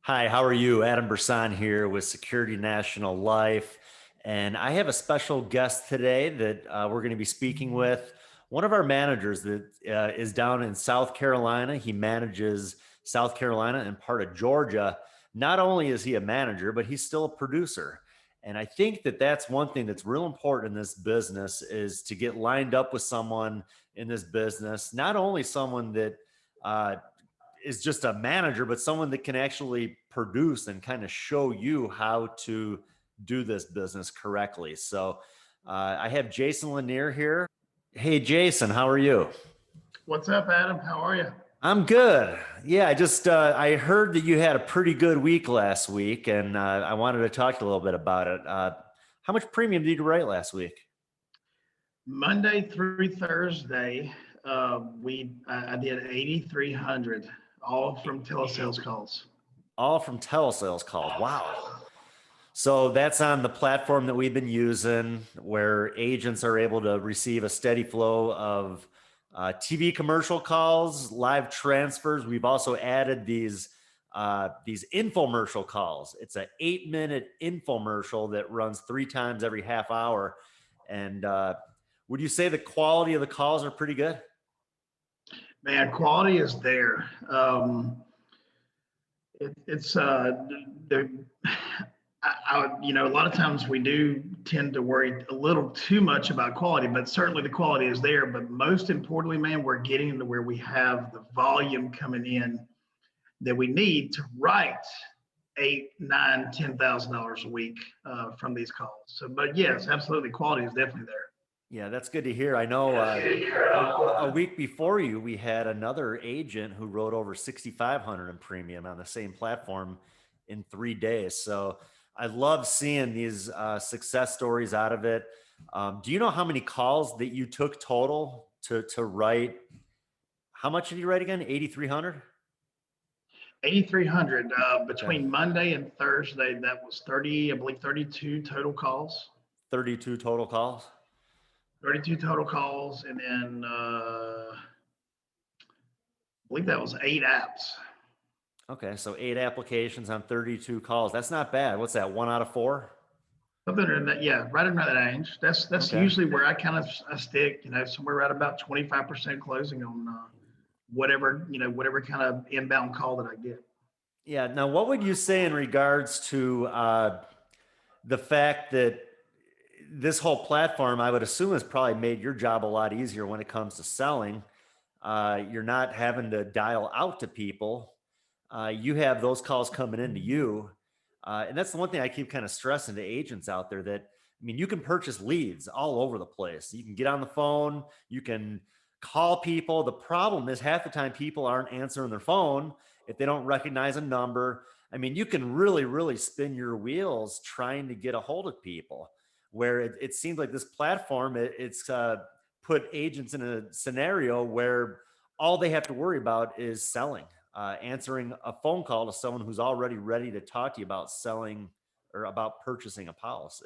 Hi, how are you? Adam Brsan here with Security National Life. And I have a special guest today that we're going to be speaking with. One of our managers that is down in South Carolina. He manages South Carolina and part of Georgia. Not only is he a manager, but he's still a producer. And I think that that's one thing that's real important in this business is to get lined up with someone in this business, not only someone that uh, is just a manager, but someone that can actually produce and kind of show you how to do this business correctly. So I have Jason Lanier here. Hey, Jason, how are you? What's up, Adam? How are you? I'm good. Yeah, I heard that you had a pretty good week last week, and I wanted to talk to you a little bit about it. How much premium did you write last week? Monday through Thursday, I did 8,300, all from telesales calls. All from telesales calls. Wow. So that's on the platform that we've been using where agents are able to receive a steady flow of TV commercial calls, live transfers. We've also added these infomercial calls. It's an 8-minute infomercial that runs 3 times every half hour. And would you say the quality of the calls are pretty good? Man, quality is there. It's the a lot of times we do tend to worry a little too much about quality, but certainly the quality is there. But most importantly, man, we're getting to where we have the volume coming in that we need to write eight, nine, $10,000 a week from these calls. So, but yes, absolutely, quality is definitely there. Yeah, that's good to hear. I know a week before you, we had another agent who wrote over 6,500 in premium on the same platform in 3 days. So I love seeing these success stories out of it. Do you know how many calls that you took total to write? How much did you write again? 8,300? 8,300 Okay. between Monday and Thursday. That was 30, I believe, 32 total calls. 32 total calls. 32 total calls, and then I believe that was 8 apps. Okay, so 8 applications on 32 calls. That's not bad. What's that? 1 out of 4? Something in that, yeah, right in that range. That's Okay. usually where I stick. Somewhere right about 25% closing on whatever kind of inbound call that I get. Yeah. Now, what would you say in regards to the fact that this whole platform, I would assume, has probably made your job a lot easier when it comes to selling? You're not having to dial out to people. You have those calls coming into you. And that's the one thing I keep kind of stressing to agents out there that, I mean, you can purchase leads all over the place. You can get on the phone, you can call people. The problem is half the time people aren't answering their phone if they don't recognize a number. I mean, you can really, really spin your wheels trying to get a hold of people where it seems like this platform, it's put agents in a scenario where all they have to worry about is selling, answering a phone call to someone who's already ready to talk to you about selling or about purchasing a policy.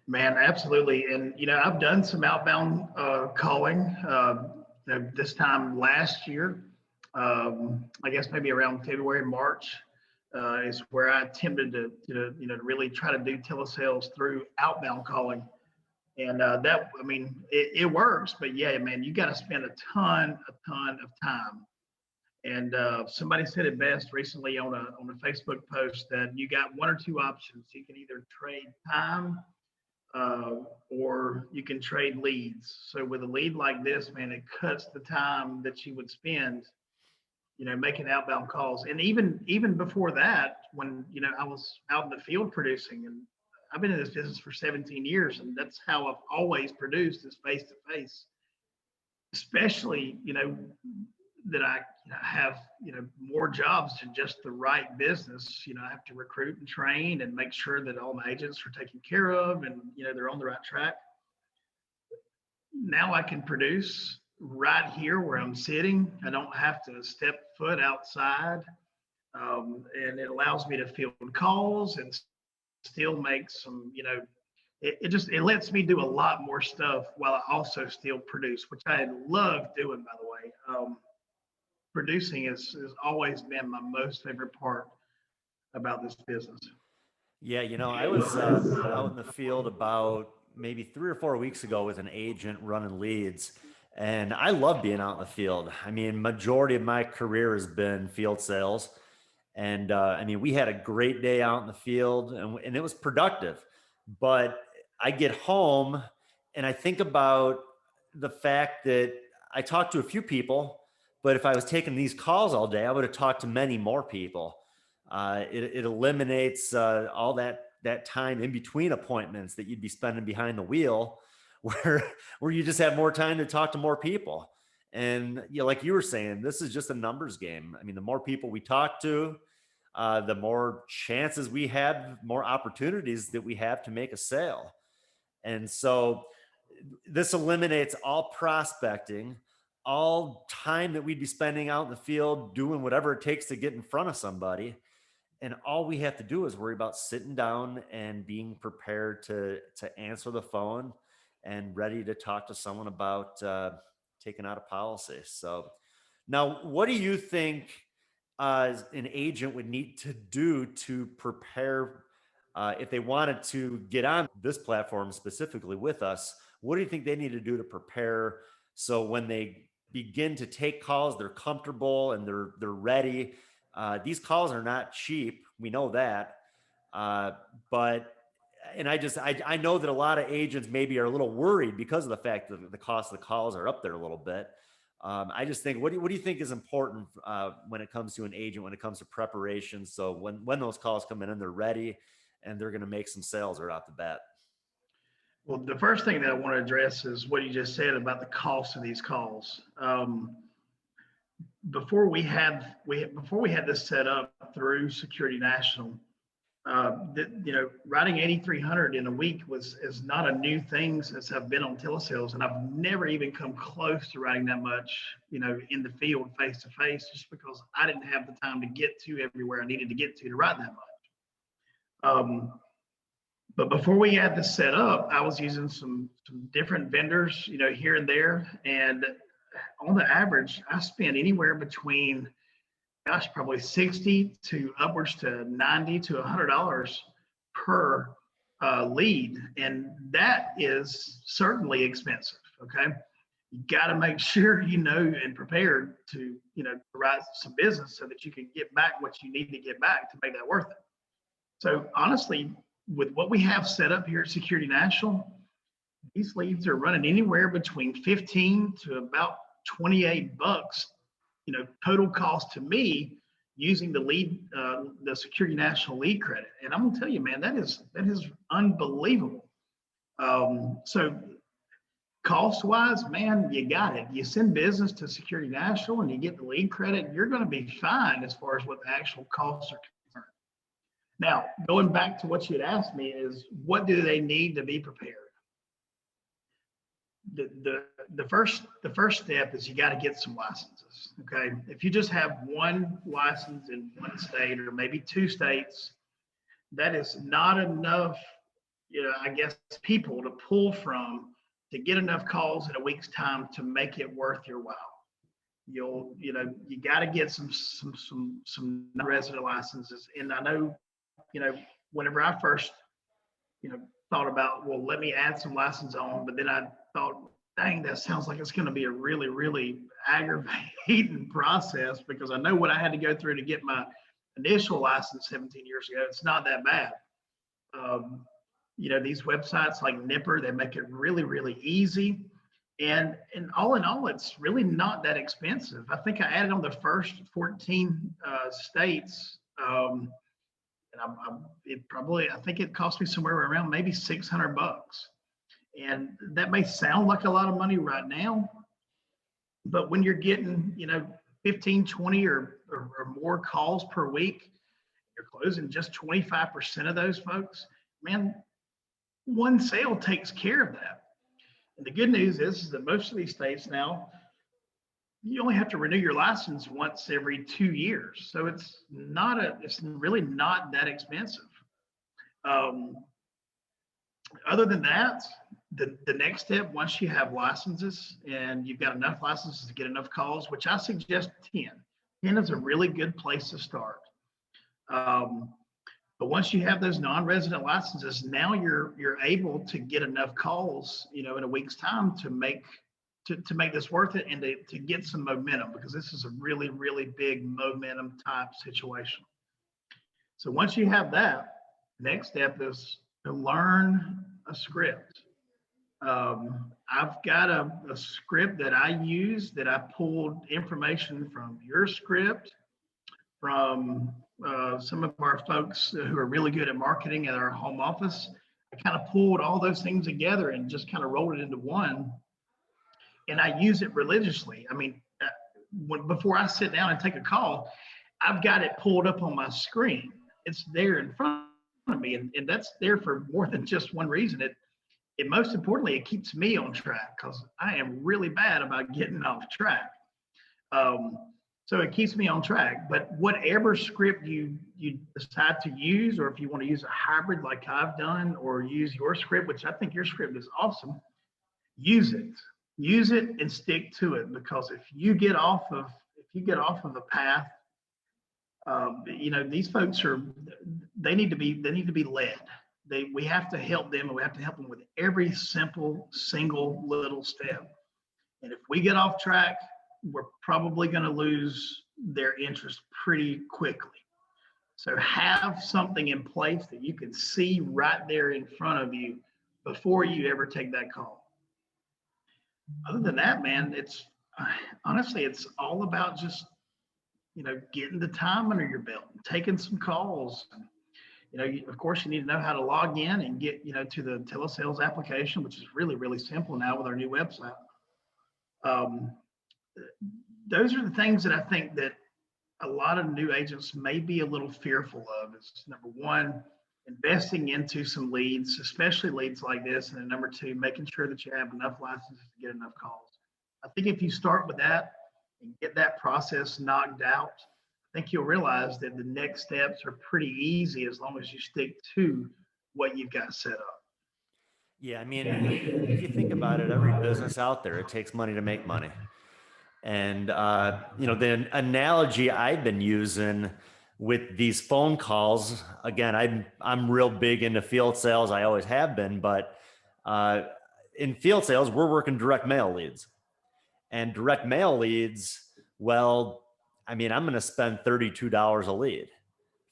Man, absolutely. And I've done some outbound calling. This time last year, I guess maybe around February, March, is where I attempted to really try to do telesales through outbound calling. And I mean, it works, but yeah, man, you got to spend a ton of time. And somebody said it best recently on a Facebook post that you got one or two options. You can either trade time uh, or you can trade leads. So with a lead like this, man, it cuts the time that you would spend, making outbound calls. And even before that, when I was out in the field producing, and I've been in this business for 17 years, and that's how I've always produced is face to face. Especially, that I have more jobs than just the right business. I have to recruit and train and make sure that all my agents are taken care of and they're on the right track. Now I can produce right here where I'm sitting. I don't have to step foot outside, and it allows me to field calls and still make some. It lets me do a lot more stuff while I also still produce, which I love doing, by the way. Producing has always been my most favorite part about this business. Yeah, I was out in the field about maybe 3 or 4 weeks ago with an agent running leads, and I love being out in the field. I mean, majority of my career has been field sales, and I mean, we had a great day out in the field, and it was productive. But I get home and I think about the fact that I talked to a few people, but if I was taking these calls all day, I would have talked to many more people. It eliminates all that time in between appointments that you'd be spending behind the wheel, where you just have more time to talk to more people. And like you were saying, this is just a numbers game. I mean, the more people we talk to, the more chances we have, more opportunities that we have to make a sale. And so this eliminates all prospecting, all time that we'd be spending out in the field doing whatever it takes to get in front of somebody. And all we have to do is worry about sitting down and being prepared to answer the phone and ready to talk to someone about taking out a policy. So now, what do you think an agent would need to do to prepare if they wanted to get on this platform specifically with us? What do you think they need to do to prepare so when they begin to take calls, they're comfortable and they're ready? These calls are not cheap. We know that. Uh, but and I know that a lot of agents maybe are a little worried because of the fact that the cost of the calls are up there a little bit. I just think, what do you think is important when it comes to an agent, when it comes to preparation? So when those calls come in and they're ready and they're going to make some sales right off the bat. Well, the first thing that I want to address is what you just said about the cost of these calls. Before we had this set up through Security National, writing 8,300 in a week is not a new thing since I've been on telesales, and I've never even come close to writing that much, in the field face to face, just because I didn't have the time to get to everywhere I needed to get to write that much. But before we had this set up, I was using some different vendors, here and there, and on the average, I spent anywhere between, probably 60 to upwards to 90 to $100 per lead. And that is certainly expensive. Okay. You got to make sure you know and prepared to, write some business so that you can get back what you need to get back to make that worth it. So honestly, with what we have set up here at Security National, these leads are running anywhere between 15 to about $28, total cost to me using the Security National lead credit. And I'm gonna tell you, man, that is unbelievable. So cost wise, man, you got it. You send business to Security National and you get the lead credit, you're gonna be fine as far as what the actual costs are concerned. Now, going back to what you had asked me is, what do they need to be prepared? The first step is you got to get some licenses. Okay, if you just have one license in one state or maybe two states, that is not enough, I guess, people to pull from to get enough calls in a week's time to make it worth your while. You got to get some resident licenses. And I know, whenever I first, thought about, well, let me add some license on, but then I thought, dang, that sounds like it's going to be a really, really aggravating process, because I know what I had to go through to get my initial license 17 years ago. It's not that bad. These websites like Nipper, they make it really, really easy. And all in all, it's really not that expensive. I think I added on the first 14 states. And I think it cost me somewhere around maybe $600. And that may sound like a lot of money right now, but when you're getting, 15, 20 or more calls per week, you're closing just 25% of those folks, man, one sale takes care of that. And the good news is that most of these states now, you only have to renew your license once every 2 years. So it's really not that expensive. Other than that, the next step, once you have licenses and you've got enough licenses to get enough calls, which I suggest 10. 10 is a really good place to start. But once you have those non-resident licenses, now you're able to get enough calls, in a week's time to make this worth it, and to get some momentum, because this is a really, really big momentum type situation. So once you have that, next step is to learn a script. I've got a script that I use, that I pulled information from your script, from some of our folks who are really good at marketing at our home office. I kind of pulled all those things together and just kind of rolled it into one. And I use it religiously. I mean, before I sit down and take a call, I've got it pulled up on my screen. It's there in front of me. And that's there for more than just one reason. It most importantly, it keeps me on track, because I am really bad about getting off track. So it keeps me on track. But whatever script you decide to use, or if you want to use a hybrid like I've done, or use your script, which I think your script is awesome, use it. Use it and stick to it, because if you get off of a path, these folks they need to be led. We have to help them, and we have to help them with every single little step. And if we get off track, we're probably going to lose their interest pretty quickly. So have something in place that you can see right there in front of you before you ever take that call. Other than that, man, honestly, it's all about just, getting the time under your belt, taking some calls. Of course, you need to know how to log in and get, to the Telesales application, which is really, really simple now with our new website. Those are the things that I think that a lot of new agents may be a little fearful of. Is number one, investing into some leads, especially leads like this. And then number two, making sure that you have enough licenses to get enough calls. I think if you start with that and get that process knocked out, I think you'll realize that the next steps are pretty easy, as long as you stick to what you've got set up. Yeah, I mean, if you think about it, every business out there, it takes money to make money. And the analogy I've been using with these phone calls, again, I'm real big into field sales. I always have been, but in field sales, we're working direct mail leads. And direct mail leads, well, I mean, I'm going to spend $32 a lead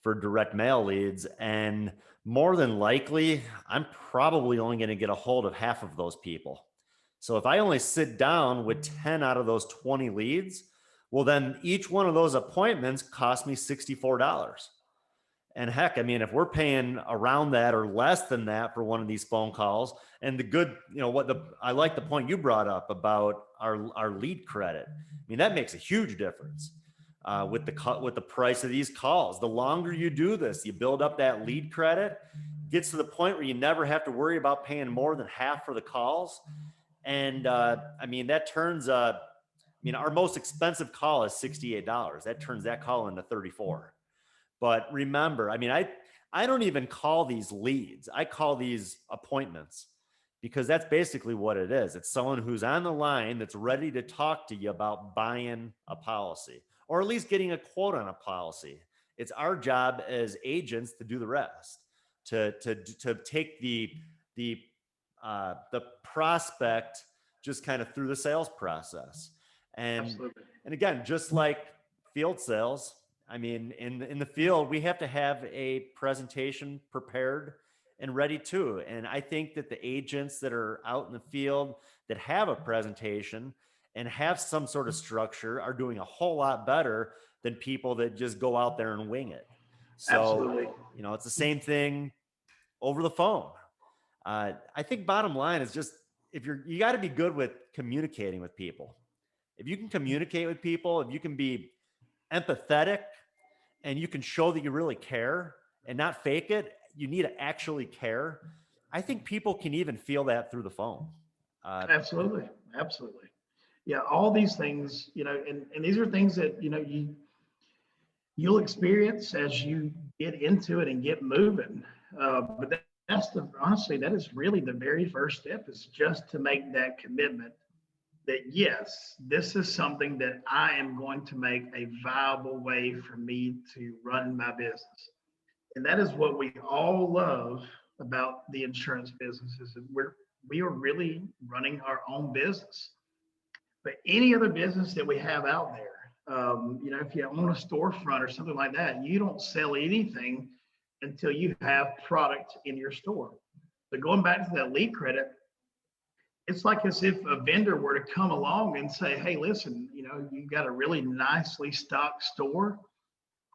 for direct mail leads, and more than likely, I'm probably only going to get a hold of half of those people. So if I only sit down with 10 out of those 20 leads, well, then each one of those appointments cost me $64. And heck, I mean, if we're paying around that or less than that for one of these phone calls, and the good, I like the point you brought up about our lead credit. I mean, that makes a huge difference with the price of these calls. The longer you do this, you build up that lead credit, gets to the point where you never have to worry about paying more than half for the calls. And I mean, that turns, our most expensive call is $68. That turns that call into $34. But remember, I mean, I don't even call these leads. I call these appointments, because that's basically what it is. It's someone who's on the line that's ready to talk to you about buying a policy, or at least getting a quote on a policy. It's our job as agents to do the rest, to take the prospect just kind of through the sales process. And again, just like field sales, I mean, in the field, we have to have a presentation prepared and ready too. And I think that the agents that are out in the field that have a presentation and have some sort of structure are doing a whole lot better than people that just go out there and wing it. So, Absolutely. It's the same thing over the phone. I think bottom line is just, you got to be good with communicating with people. If you can communicate with people, if you can be empathetic, and you can show that you really care and not fake it, you need to actually care. I think people can even feel that through the phone. Absolutely. Yeah, all these things, and these are things that, you'll experience as you get into it and get moving. But honestly, that is really the very first step, is just to make that commitment that yes, this is something that I am going to make a viable way for me to run my business. And that is what we all love about the insurance business is that we are really running our own business. But any other business that we have out there, if you own a storefront or something like that, you don't sell anything until you have product in your store. But going back to that lead credit, it's like as if a vendor were to come along and say, "Hey, listen, you got a really nicely stocked store.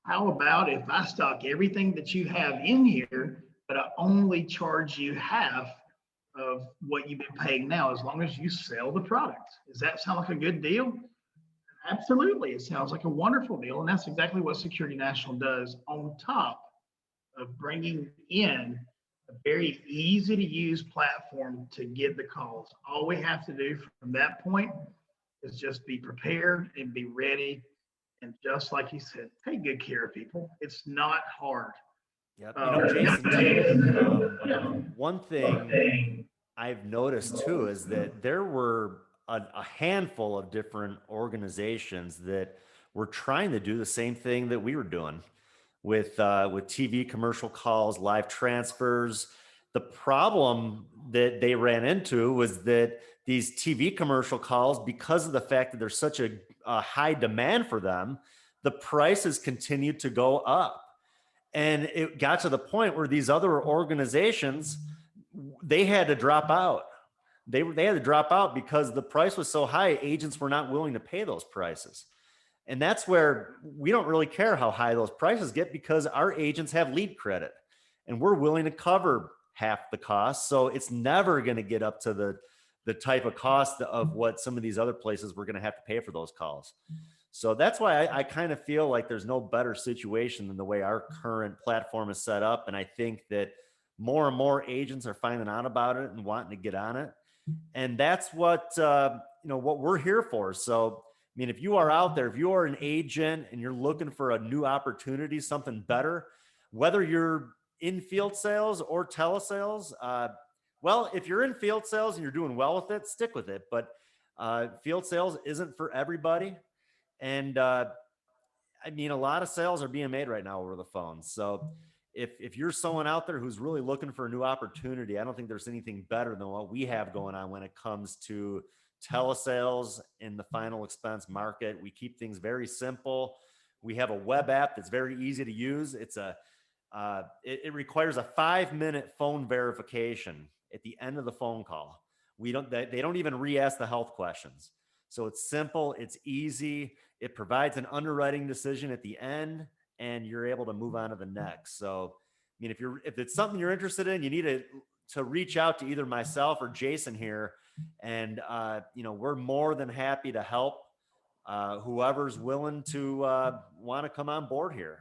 How about if I stock everything that you have in here, but I only charge you half of what you've been paying now, as long as you sell the product?" Does that sound like a good deal? Absolutely. It sounds like a wonderful deal. And that's exactly what Security National does on top of bringing in a very easy to use platform to get the calls. All we have to do from that point is just be prepared and be ready. And just like you said, take good care of people. It's not hard. Yep. Jason, too, one One thing thing. I've noticed too is that there were a handful of different organizations that were trying to do the same thing that we were doing with TV commercial calls, live transfers. The problem that they ran into was that these TV commercial calls, because of the fact that there's such a high demand for them, the prices continued to go up. And it got to the point where these other organizations, they had to drop out. They had to drop out because the price was so high, agents were not willing to pay those prices. And that's where we don't really care how high those prices get because our agents have lead credit and we're willing to cover half the cost. So it's never going to get up to the type of cost of what some of these other places were going to have to pay for those calls. So that's why I kind of feel like there's no better situation than the way our current platform is set up. And I think that more and more agents are finding out about it and wanting to get on it. And that's what we're here for. So, I mean, if you are out there, if you are an agent and you're looking for a new opportunity, something better, whether you're in field sales or telesales, well, if you're in field sales and you're doing well with it, stick with it. But field sales isn't for everybody. And I mean, a lot of sales are being made right now over the phone. So if you're someone out there who's really looking for a new opportunity, I don't think there's anything better than what we have going on when it comes to telesales in the final expense market. We keep things very simple. We have a web app that's very easy to use. It requires a 5-minute phone verification at the end of the phone call. They don't even re-ask the health questions. So it's simple, it's easy. It provides an underwriting decision at the end, and you're able to move on to the next. So, I mean, if it's something you're interested in, you need to reach out to either myself or Jason here, and we're more than happy to help whoever's willing to want to come on board here.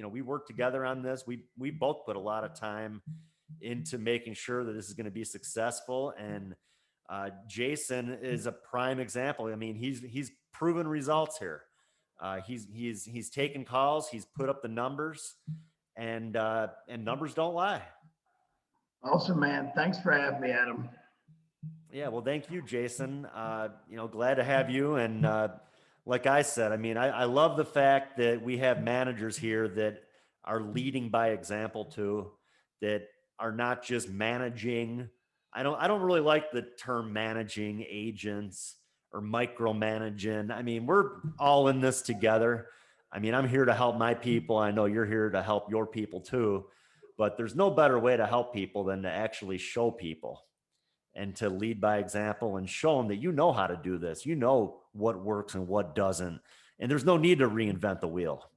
We work together on this. We both put a lot of time into making sure that this is going to be successful, and Jason is a prime example. I mean, he's proven results here. He's taken calls, he's put up the numbers, and numbers don't lie. Awesome, man. Thanks for having me, Adam. Yeah, well, thank you, Jason. Glad to have you. And like I said, I mean, I love the fact that we have managers here that are leading by example too, that are not just managing. I don't really like the term managing agents or micromanaging. I mean, we're all in this together. I mean, I'm here to help my people. I know you're here to help your people too, but there's no better way to help people than to actually show people and to lead by example and show them that you know how to do this. You know what works and what doesn't. And there's no need to reinvent the wheel.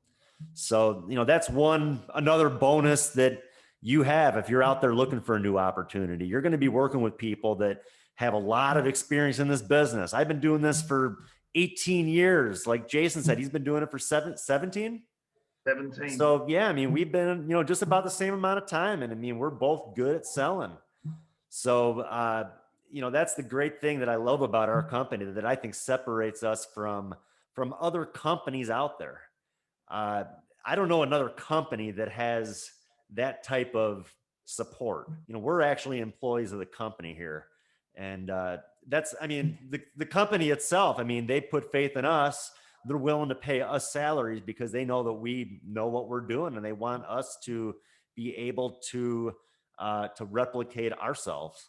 So, that's another bonus that you have if you're out there looking for a new opportunity. You're going to be working with people that have a lot of experience in this business. I've been doing this for 18 years. Like Jason said, he's been doing it for 17. 17. So yeah, I mean, we've been, just about the same amount of time. And I mean, we're both good at selling. So, that's the great thing that I love about our company that I think separates us from other companies out there. I don't know another company that has that type of support. We're actually employees of the company here, and that's, I mean, the company itself, I mean, they put faith in us. They're willing to pay us salaries because they know that we know what we're doing, and they want us to be able to replicate ourselves.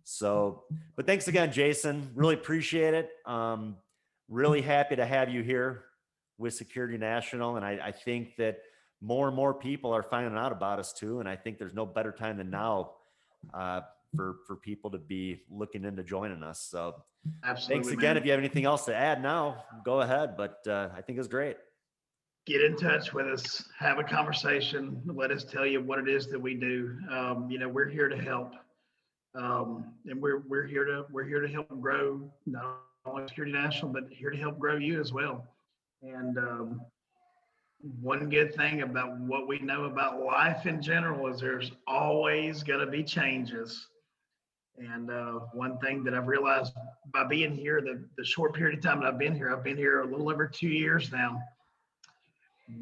So, but thanks again, Jason. Really appreciate it. Really happy to have you here with Security National. And I think that more and more people are finding out about us too. And I think there's no better time than now for people to be looking into joining us. So thanks Absolutely, again. man. If you have anything else to add now, go ahead. But I think it's great. Get in touch with us, have a conversation, let us tell you what it is that we do. We're here to help. And we're here to help grow not only Security National, but here to help grow you as well. And one good thing about what we know about life in general is there's always going to be changes. And one thing that I've realized by being here, the short period of time that I've been here a little over 2 years now.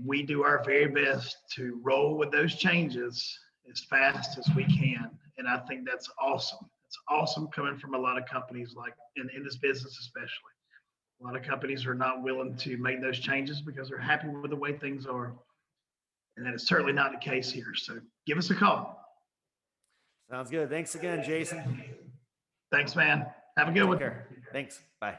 We do our very best to roll with those changes as fast as we can. And I think that's awesome. It's awesome coming from a lot of companies, like in this business, especially. A lot of companies are not willing to make those changes because they're happy with the way things are. And that is certainly not the case here. So give us a call. Sounds good. Thanks again, Jason. Thanks, man. Have a good Take one. care. Thanks. Bye.